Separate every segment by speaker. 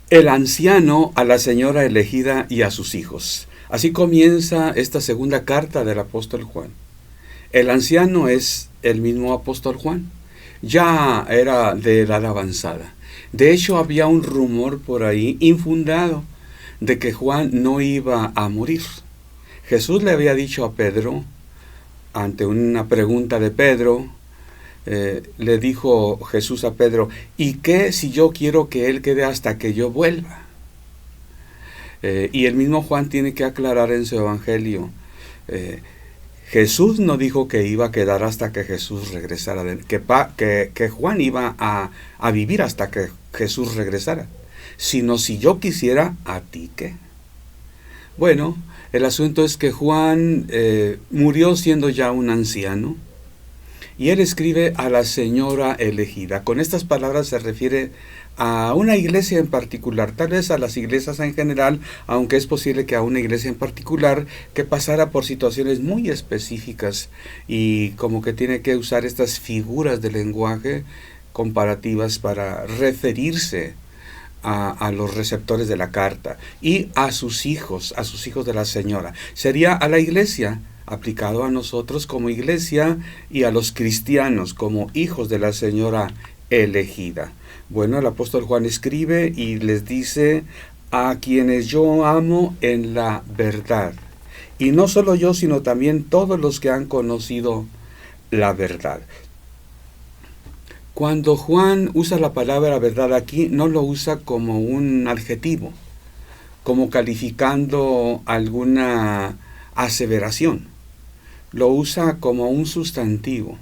Speaker 1: El anciano a la señora elegida y a sus hijos. Así comienza esta segunda carta del apóstol Juan. El anciano es el mismo apóstol Juan. Ya era de edad avanzada. De hecho, había un rumor por ahí infundado de que Juan no iba a morir. Jesús le había dicho a Pedro, ante una pregunta de Pedro, le dijo Jesús a Pedro, ¿y qué si yo quiero que él quede hasta que yo vuelva? Y el mismo Juan tiene que aclarar en su evangelio, Jesús no dijo que iba a quedar hasta que Jesús regresara, que Juan iba a vivir hasta que Jesús regresara, sino si yo quisiera, ¿a ti qué? Bueno, el asunto es que Juan murió siendo ya un anciano, y él escribe a la señora elegida. Con estas palabras se refiere a una iglesia en particular, tal vez a las iglesias en general, aunque es posible que a una iglesia en particular que pasara por situaciones muy específicas y como que tiene que usar estas figuras de lenguaje comparativas para referirse a los receptores de la carta y a sus hijos de la señora. Sería a la iglesia, aplicado a nosotros como iglesia, y a los cristianos como hijos de la señora elegida. Bueno, el apóstol Juan escribe y les dice, a quienes yo amo en la verdad. Y no solo yo, sino también todos los que han conocido la verdad. Cuando Juan usa la palabra verdad aquí, no lo usa como un adjetivo, como calificando alguna aseveración. Lo usa como un sustantivo.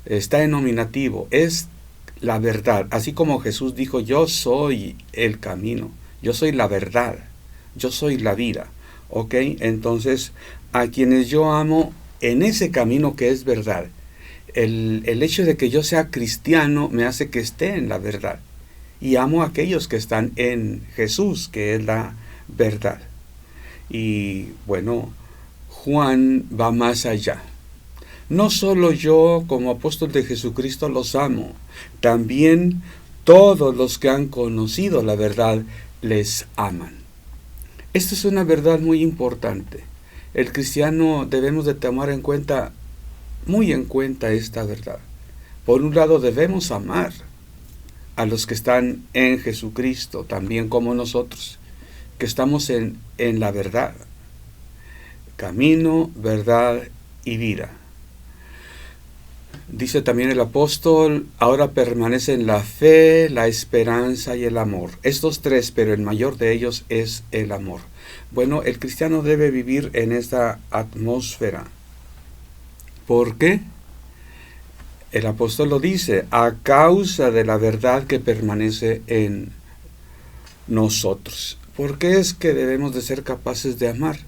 Speaker 1: Está en nominativo. Es la verdad. Así como Jesús dijo, yo soy el camino, yo soy la verdad, yo soy la vida. ¿Ok? Entonces, a quienes yo amo en ese camino que es verdad. El hecho de que yo sea cristiano me hace que esté en la verdad. Y amo a aquellos que están en Jesús, que es la verdad. Y bueno, Juan va más allá. No solo yo como apóstol de Jesucristo los amo, también todos los que han conocido la verdad les aman. Esta es una verdad muy importante. El cristiano debemos de tomar en cuenta, muy en cuenta esta verdad. Por un lado debemos amar a los que están en Jesucristo, también como nosotros, que estamos en la verdad. Camino, verdad y vida. Dice también el apóstol, ahora permanecen la fe, la esperanza y el amor. Estos tres, pero el mayor de ellos es el amor. Bueno, el cristiano debe vivir en esta atmósfera. ¿Por qué? El apóstol lo dice, a causa de la verdad que permanece en nosotros. ¿Por qué es que debemos de ser capaces de amar?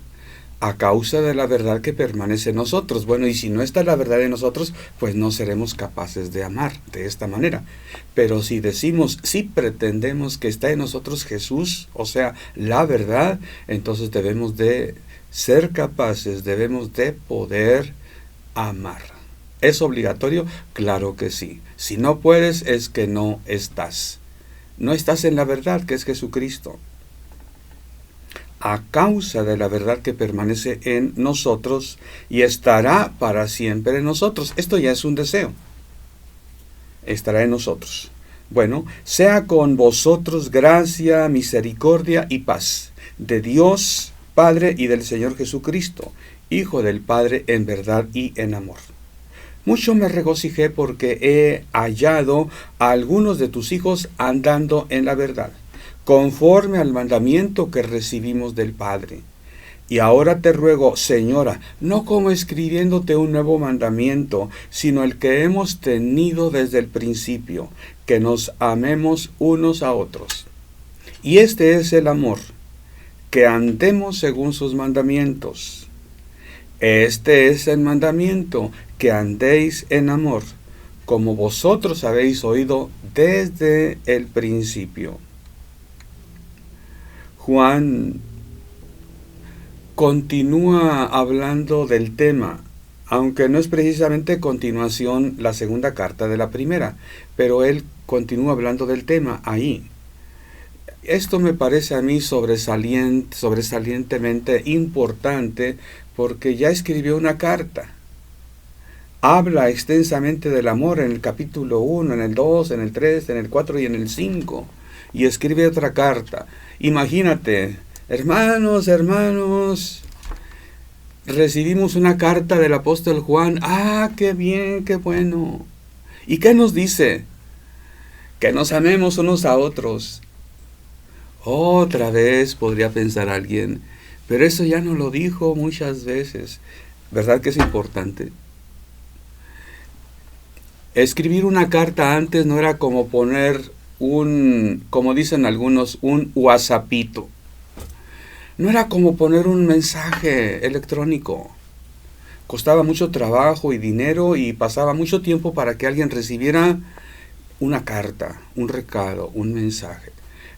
Speaker 1: A causa de la verdad que permanece en nosotros. Bueno, y si no está la verdad en nosotros, pues no seremos capaces de amar de esta manera. Pero si decimos, si pretendemos que está en nosotros Jesús, o sea, la verdad, entonces debemos de ser capaces, debemos de poder amar. ¿Es obligatorio? Claro que sí. Si no puedes, es que no estás. No estás en la verdad, que es Jesucristo. A causa de la verdad que permanece en nosotros y estará para siempre en nosotros. Esto ya es un deseo. Estará en nosotros. Bueno, sea con vosotros gracia, misericordia y paz de Dios Padre y del Señor Jesucristo, Hijo del Padre en verdad y en amor. Mucho me regocijé porque he hallado a algunos de tus hijos andando en la verdad, conforme al mandamiento que recibimos del Padre. Y ahora te ruego, Señora, no como escribiéndote un nuevo mandamiento, sino el que hemos tenido desde el principio, que nos amemos unos a otros. Y este es el amor, que andemos según sus mandamientos. Este es el mandamiento, que andéis en amor, como vosotros habéis oído desde el principio. Juan continúa hablando del tema, aunque no es precisamente continuación la segunda carta de la primera, pero él continúa hablando del tema ahí. Esto me parece a mí sobresalientemente importante porque ya escribió una carta. Habla extensamente del amor en el capítulo 1, en el 2, en el 3, en el 4 y en el 5. Y escribe otra carta. Imagínate, hermanos, recibimos una carta del apóstol Juan. ¡Ah, qué bien, qué bueno! ¿Y qué nos dice? Que nos amemos unos a otros. Otra vez podría pensar alguien, pero eso ya no lo dijo muchas veces. ¿Verdad que es importante? Escribir una carta antes no era como poner como dicen algunos, un WhatsAppito. No era como poner un mensaje electrónico. Costaba mucho trabajo y dinero y pasaba mucho tiempo para que alguien recibiera una carta, un recado, un mensaje.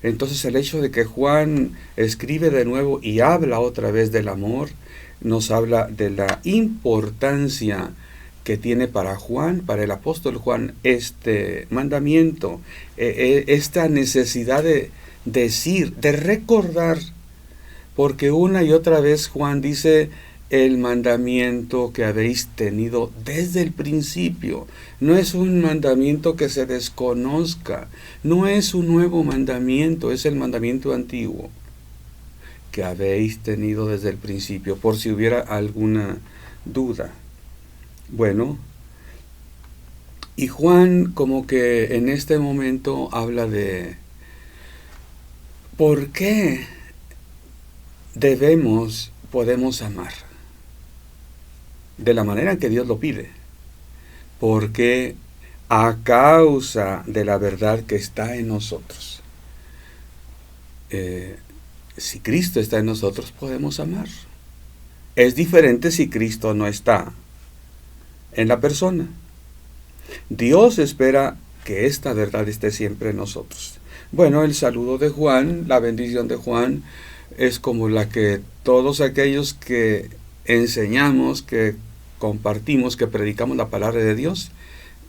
Speaker 1: Entonces el hecho de que Juan escribe de nuevo y habla otra vez del amor, nos habla de la importancia que tiene para Juan, para el apóstol Juan, este mandamiento, esta necesidad de decir, de recordar, porque una y otra vez Juan dice el mandamiento que habéis tenido desde el principio. No es un mandamiento que se desconozca, no es un nuevo mandamiento, es el mandamiento antiguo que habéis tenido desde el principio, por si hubiera alguna duda. Bueno, y Juan como que en este momento habla de por qué podemos amar de la manera en que Dios lo pide, porque a causa de la verdad que está en nosotros. Si Cristo está en nosotros, podemos amar. Es diferente si Cristo no está en la persona. Dios espera que esta verdad esté siempre en nosotros. Bueno, el saludo de Juan, la bendición de Juan, es como la que todos aquellos que enseñamos, que compartimos, que predicamos la palabra de Dios,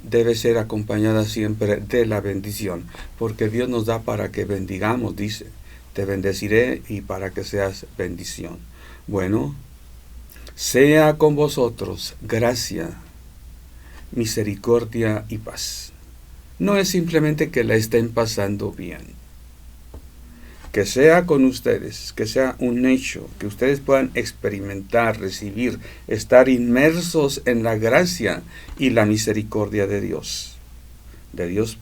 Speaker 1: debe ser acompañada siempre de la bendición, porque Dios nos da para que bendigamos, dice, te bendeciré y para que seas bendición. Bueno, sea con vosotros gracia, misericordia y paz. No es simplemente que la estén pasando bien. Que sea con ustedes, que sea un hecho, que ustedes puedan experimentar, recibir, estar inmersos en la gracia y la misericordia de Dios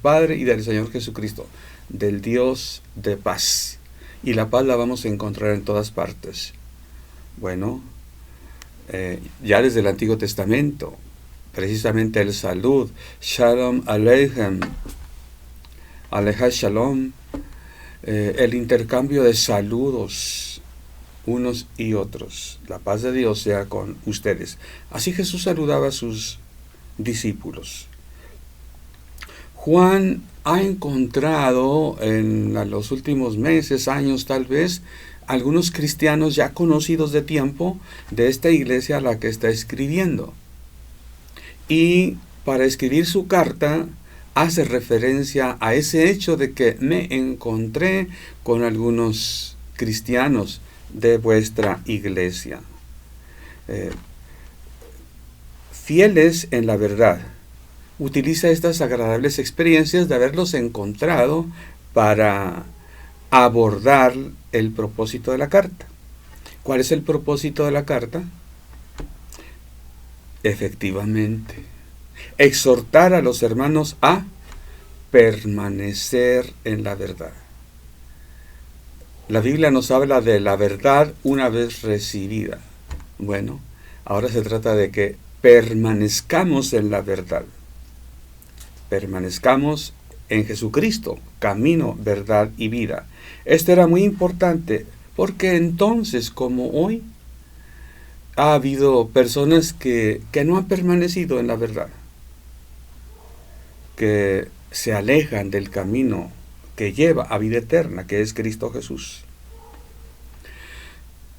Speaker 1: Padre y del Señor Jesucristo, del Dios de paz. Y la paz la vamos a encontrar en todas partes. Bueno, ya desde el Antiguo Testamento, precisamente el salud, Shalom Aleichem, Aleja Shalom, el intercambio de saludos unos y otros. La paz de Dios sea con ustedes. Así Jesús saludaba a sus discípulos. Juan ha encontrado en los últimos meses, años tal vez, algunos cristianos ya conocidos de tiempo de esta iglesia a la que está escribiendo. Y para escribir su carta hace referencia a ese hecho de que me encontré con algunos cristianos de vuestra iglesia, fieles en la verdad. Utiliza estas agradables experiencias de haberlos encontrado para abordar el propósito de la carta. ¿Cuál es el propósito de la carta? Efectivamente, exhortar a los hermanos a permanecer en la verdad. La Biblia nos habla de la verdad una vez recibida. Bueno, ahora se trata de que permanezcamos en la verdad. Permanezcamos en Jesucristo, camino, verdad y vida. Esto era muy importante porque entonces, como hoy, ha habido personas que no han permanecido en la verdad, que se alejan del camino que lleva a vida eterna, que es Cristo Jesús.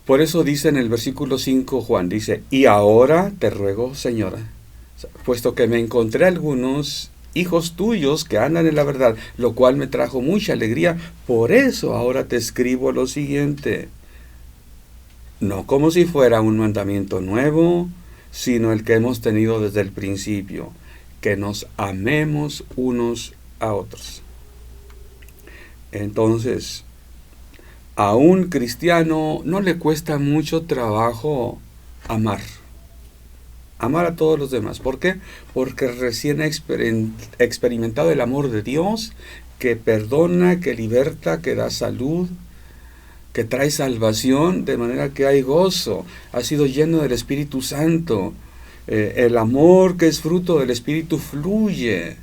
Speaker 1: Por eso dice en el versículo 5 Juan, dice, y ahora te ruego, Señora, puesto que me encontré algunos hijos tuyos que andan en la verdad, lo cual me trajo mucha alegría. Por eso ahora te escribo lo siguiente, no como si fuera un mandamiento nuevo, sino el que hemos tenido desde el principio, que nos amemos unos a otros. Entonces, a un cristiano no le cuesta mucho trabajo amar a todos los demás. ¿Por qué? Porque recién ha experimentado el amor de Dios, que perdona, que liberta, que da salud, que trae salvación, de manera que hay gozo, ha sido lleno del Espíritu Santo. El amor que es fruto del Espíritu fluye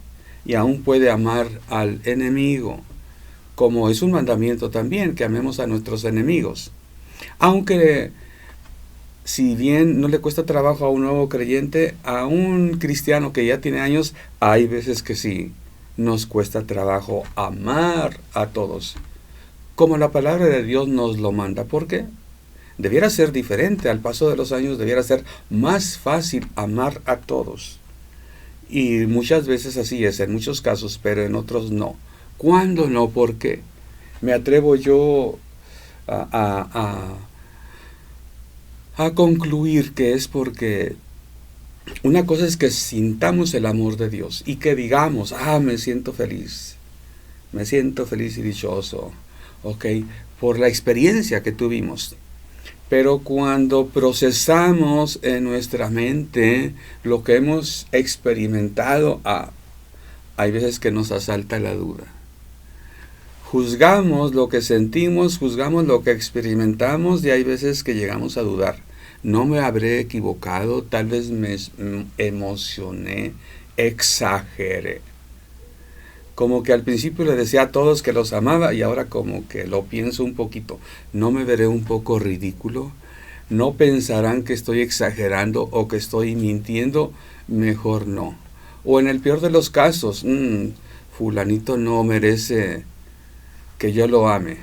Speaker 1: y aún puede amar al enemigo, como es un mandamiento también, que amemos a nuestros enemigos. Aunque, si bien no le cuesta trabajo a un nuevo creyente, a un cristiano que ya tiene años, hay veces que sí, nos cuesta trabajo amar a todos, como la palabra de Dios nos lo manda. ¿Por qué? Debiera ser diferente, al paso de los años debiera ser más fácil amar a todos. Y muchas veces así es, en muchos casos, pero en otros no. ¿Cuándo no? ¿Por qué? Me atrevo yo a concluir que es porque una cosa es que sintamos el amor de Dios y que digamos, me siento feliz y dichoso, ok, por la experiencia que tuvimos. Pero cuando procesamos en nuestra mente lo que hemos experimentado, hay veces que nos asalta la duda. Juzgamos lo que sentimos, juzgamos lo que experimentamos y hay veces que llegamos a dudar. ¿No me habré equivocado? Tal vez me emocioné, exageré. Como que al principio le decía a todos que los amaba y ahora como que lo pienso un poquito. ¿No me veré un poco ridículo? ¿No pensarán que estoy exagerando o que estoy mintiendo? Mejor no. O en el peor de los casos, fulanito no merece que yo lo ame,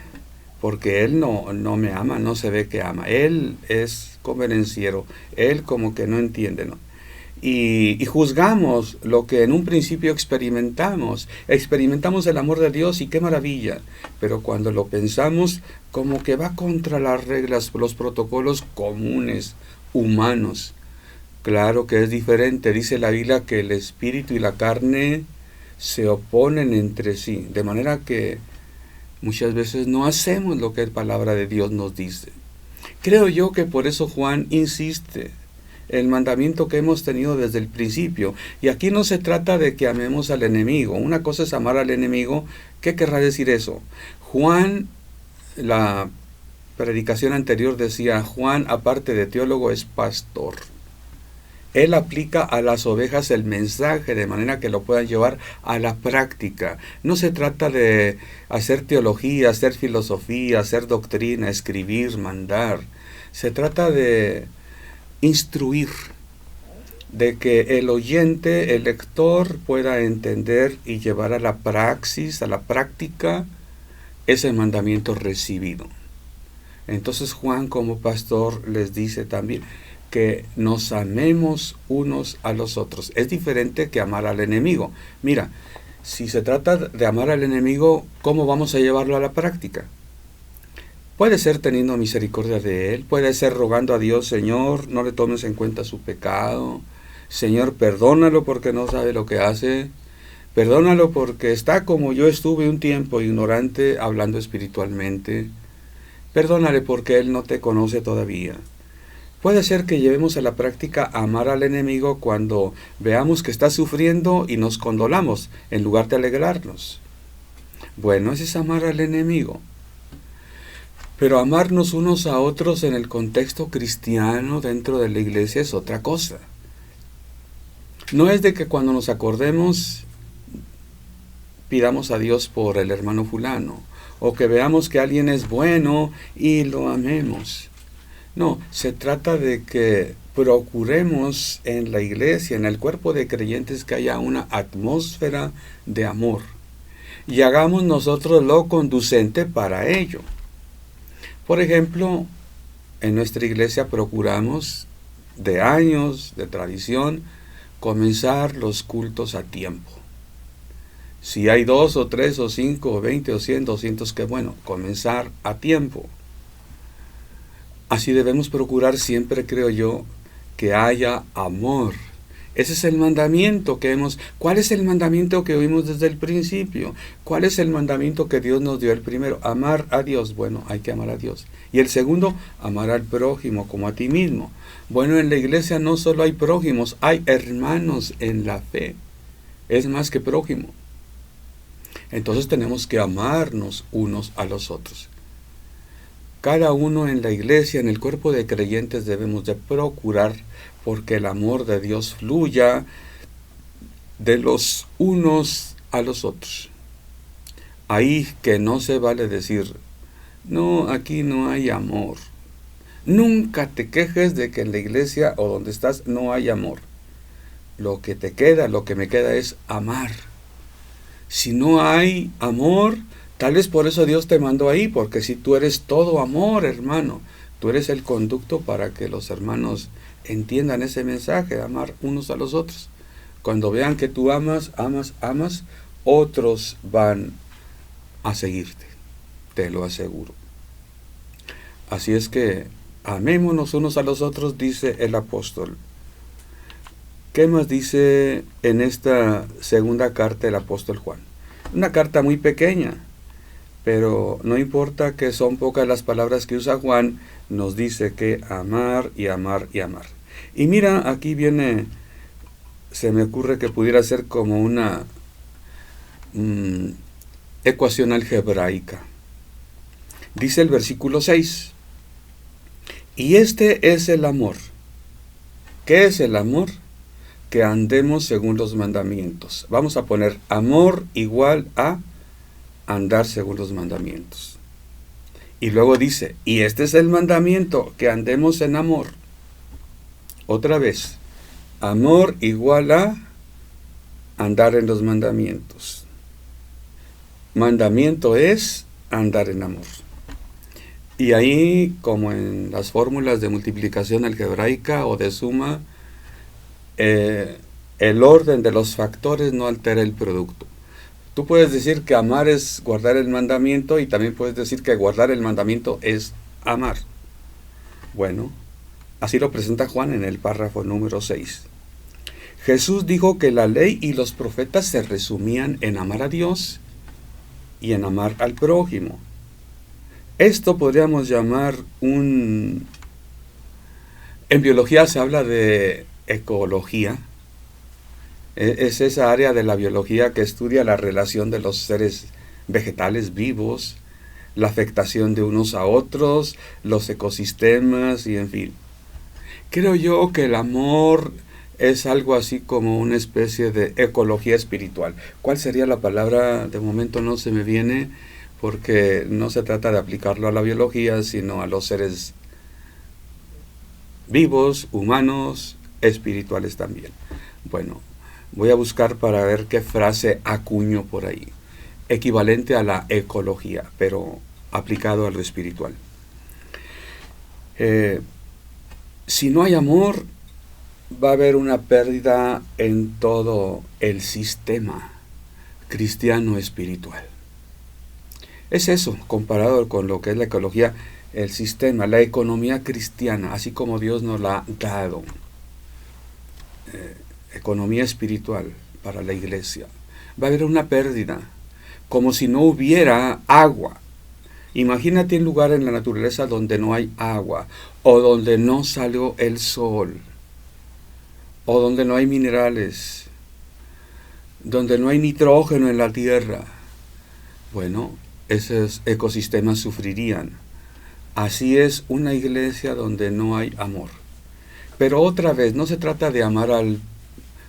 Speaker 1: porque él no me ama, no se ve que ama. Él es convenenciero, él como que no entiende, ¿no? Y juzgamos lo que en un principio experimentamos el amor de Dios y qué maravilla, pero cuando lo pensamos como que va contra las reglas, los protocolos comunes, humanos. Claro que es diferente, dice la Biblia que el espíritu y la carne se oponen entre sí, de manera que muchas veces no hacemos lo que la palabra de Dios nos dice. Creo yo que por eso Juan insiste, el mandamiento que hemos tenido desde el principio. Y aquí no se trata de que amemos al enemigo. Una cosa es amar al enemigo. ¿Qué querrá decir eso? Juan, la predicación anterior decía, Juan, aparte de teólogo, es pastor. Él aplica a las ovejas el mensaje de manera que lo puedan llevar a la práctica. No se trata de hacer teología, hacer filosofía, hacer doctrina, escribir, mandar. Se trata de instruir, de que el oyente, el lector, pueda entender y llevar a la praxis, a la práctica, ese mandamiento recibido. Entonces Juan, como pastor, les dice también que nos amemos unos a los otros. Es diferente que amar al enemigo. Mira, si se trata de amar al enemigo, ¿cómo vamos a llevarlo a la práctica? Puede ser teniendo misericordia de él, puede ser rogando a Dios, Señor, no le tomes en cuenta su pecado, Señor, perdónalo porque no sabe lo que hace, perdónalo porque está como yo estuve un tiempo ignorante hablando espiritualmente, perdónale porque él no te conoce todavía. Puede ser que llevemos a la práctica amar al enemigo cuando veamos que está sufriendo y nos condolamos en lugar de alegrarnos. Bueno, ese es amar al enemigo. Pero amarnos unos a otros en el contexto cristiano dentro de la iglesia es otra cosa. No es de que cuando nos acordemos pidamos a Dios por el hermano fulano, o que veamos que alguien es bueno y lo amemos. No, se trata de que procuremos en la iglesia, en el cuerpo de creyentes, que haya una atmósfera de amor y hagamos nosotros lo conducente para ello. Por ejemplo, en nuestra iglesia procuramos, de años de tradición, comenzar los cultos a tiempo. Si hay 2 o 3 o 5 o 20 o 100, 200, que bueno, comenzar a tiempo. Así debemos procurar siempre, creo yo, que haya amor. Ese es el mandamiento que hemos... ¿Cuál es el mandamiento que oímos desde el principio? ¿Cuál es el mandamiento que Dios nos dio el primero? Amar a Dios. Bueno, hay que amar a Dios. Y el segundo, amar al prójimo como a ti mismo. Bueno, en la iglesia no solo hay prójimos, hay hermanos en la fe. Es más que prójimo. Entonces tenemos que amarnos unos a los otros. Cada uno en la iglesia, en el cuerpo de creyentes, debemos de procurar porque el amor de Dios fluya de los unos a los otros. Ahí que no se vale decir, no, aquí no hay amor. Nunca te quejes de que en la iglesia o donde estás no hay amor. Lo que te queda, lo que me queda es amar. Si no hay amor, tal vez por eso Dios te mandó ahí, porque si tú eres todo amor, hermano, tú eres el conducto para que los hermanos entiendan ese mensaje de amar unos a los otros. Cuando vean que tú amas, otros van a seguirte, te lo aseguro. Así es que amémonos unos a los otros, dice el apóstol. ¿Qué más dice en esta segunda carta el apóstol Juan? Una carta muy pequeña, pero no importa que son pocas las palabras que usa Juan, nos dice que amar y amar y amar. Y mira, aquí viene, se me ocurre que pudiera ser como una ecuación algebraica. Dice el versículo 6, y este es el amor. ¿Qué es el amor? Que andemos según los mandamientos. Vamos a poner amor igual a andar según los mandamientos. Y luego dice, y este es el mandamiento, que andemos en amor. Otra vez, amor igual a andar en los mandamientos. Mandamiento es andar en amor. Y ahí, como en las fórmulas de multiplicación algebraica o de suma, el orden de los factores no altera el producto. Tú puedes decir que amar es guardar el mandamiento y también puedes decir que guardar el mandamiento es amar. Bueno, así lo presenta Juan en el párrafo número 6. Jesús dijo que la ley y los profetas se resumían en amar a Dios y en amar al prójimo. Esto podríamos llamar en biología se habla de ecología. Es esa área de la biología que estudia la relación de los seres vegetales vivos, la afectación de unos a otros, los ecosistemas y en fin. Creo yo que el amor es algo así como una especie de ecología espiritual. ¿Cuál sería la palabra? De momento no se me viene, porque no se trata de aplicarlo a la biología, sino a los seres vivos, humanos, espirituales también. Bueno, voy a buscar para ver qué frase acuño por ahí. Equivalente a la ecología, pero aplicado a lo espiritual. Si no hay amor, va a haber una pérdida en todo el sistema cristiano espiritual. Es eso, comparado con lo que es la ecología, el sistema, la economía cristiana, así como Dios nos la ha dado. Economía espiritual para la iglesia. Va a haber una pérdida, como si no hubiera agua. Imagínate un lugar en la naturaleza donde no hay agua, o donde no salió el sol, o donde no hay minerales, donde no hay nitrógeno en la tierra. Bueno, esos ecosistemas sufrirían. Así es una iglesia donde no hay amor. Pero otra vez, no se trata de amar al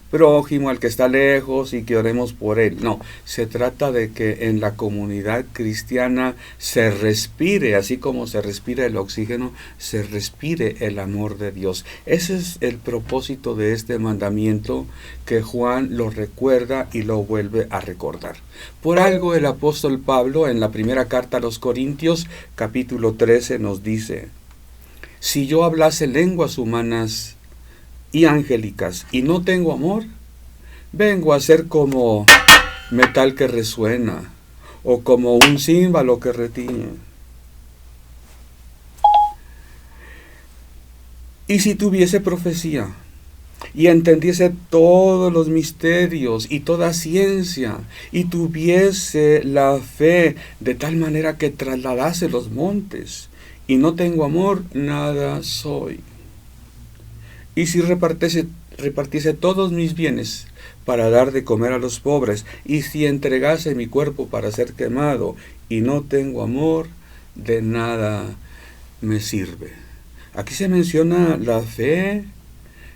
Speaker 1: prójimo, al que está lejos y que oremos por él. No, se trata de que en la comunidad cristiana se respire, así como se respira el oxígeno, se respire el amor de Dios. Ese es el propósito de este mandamiento que Juan lo recuerda y lo vuelve a recordar. Por algo el apóstol Pablo en la primera carta a los Corintios, capítulo 13, nos dice: si yo hablase lenguas humanas y angélicas y no tengo amor, vengo a ser como metal que resuena, o como un címbalo que retiñe. Y si tuviese profecía, y entendiese todos los misterios y toda ciencia, y tuviese la fe de tal manera que trasladase los montes, y no tengo amor, nada soy. Y si repartiese todos mis bienes para dar de comer a los pobres, y si entregase mi cuerpo para ser quemado, y no tengo amor, de nada me sirve. Aquí se menciona la fe,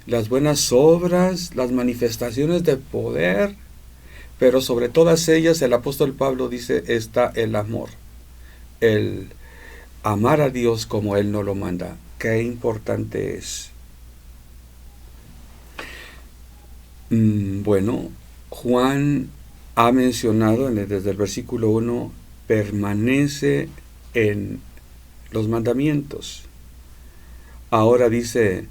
Speaker 1: las buenas obras, las manifestaciones de poder, pero sobre todas ellas el apóstol Pablo dice está el amor, el amar a Dios como Él nos lo manda. Qué importante es. Bueno, Juan ha mencionado desde el versículo 1, permanece en los mandamientos. Ahora dice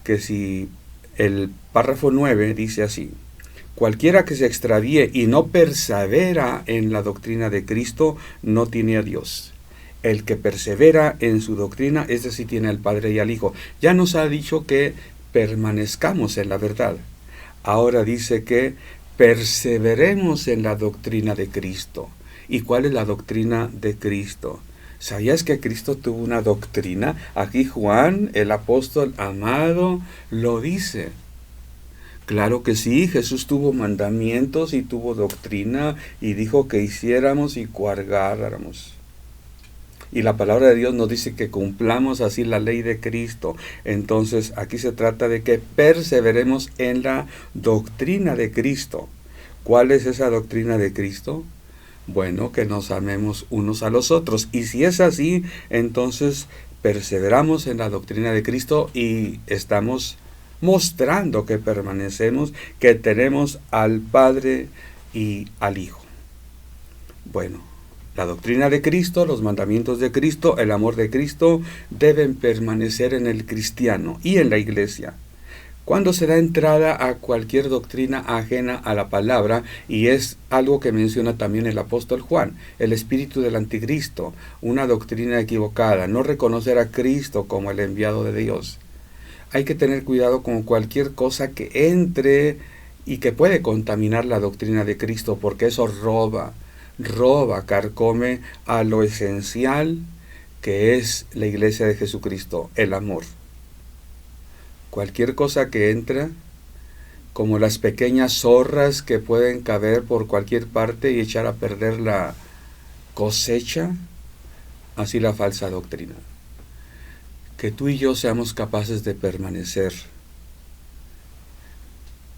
Speaker 1: que si el párrafo 9 dice así: cualquiera que se extravíe y no persevera en la doctrina de Cristo no tiene a Dios. El que persevera en su doctrina, ese sí tiene al Padre y al Hijo. Ya nos ha dicho que permanezcamos en la verdad. Ahora dice que perseveremos en la doctrina de Cristo. ¿Y cuál es la doctrina de Cristo? ¿Sabías que Cristo tuvo una doctrina? Aquí Juan, el apóstol amado, lo dice. Claro que sí, Jesús tuvo mandamientos y tuvo doctrina y dijo que hiciéramos y guardáramos. Y la palabra de Dios nos dice que cumplamos así la ley de Cristo. Entonces aquí se trata de que perseveremos en la doctrina de Cristo. ¿Cuál es esa doctrina de Cristo? Bueno, que nos amemos unos a los otros. Y si es así, entonces perseveramos en la doctrina de Cristo y estamos mostrando que permanecemos, que tenemos al Padre y al Hijo. Bueno, la doctrina de Cristo, los mandamientos de Cristo, el amor de Cristo deben permanecer en el cristiano y en la iglesia. Cuando se da entrada a cualquier doctrina ajena a la palabra, y es algo que menciona también el apóstol Juan, el espíritu del anticristo, una doctrina equivocada, no reconocer a Cristo como el enviado de Dios. Hay que tener cuidado con cualquier cosa que entre y que puede contaminar la doctrina de Cristo, porque eso roba, carcome a lo esencial que es la iglesia de Jesucristo, el amor. Cualquier cosa que entra, como las pequeñas zorras que pueden caber por cualquier parte y echar a perder la cosecha, así la falsa doctrina. Que tú y yo seamos capaces de permanecer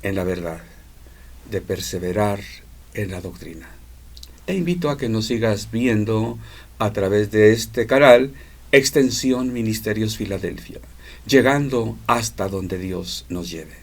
Speaker 1: en la verdad, de perseverar en la doctrina. Te invito a que nos sigas viendo a través de este canal, Extensión Ministerios Filadelfia, llegando hasta donde Dios nos lleve.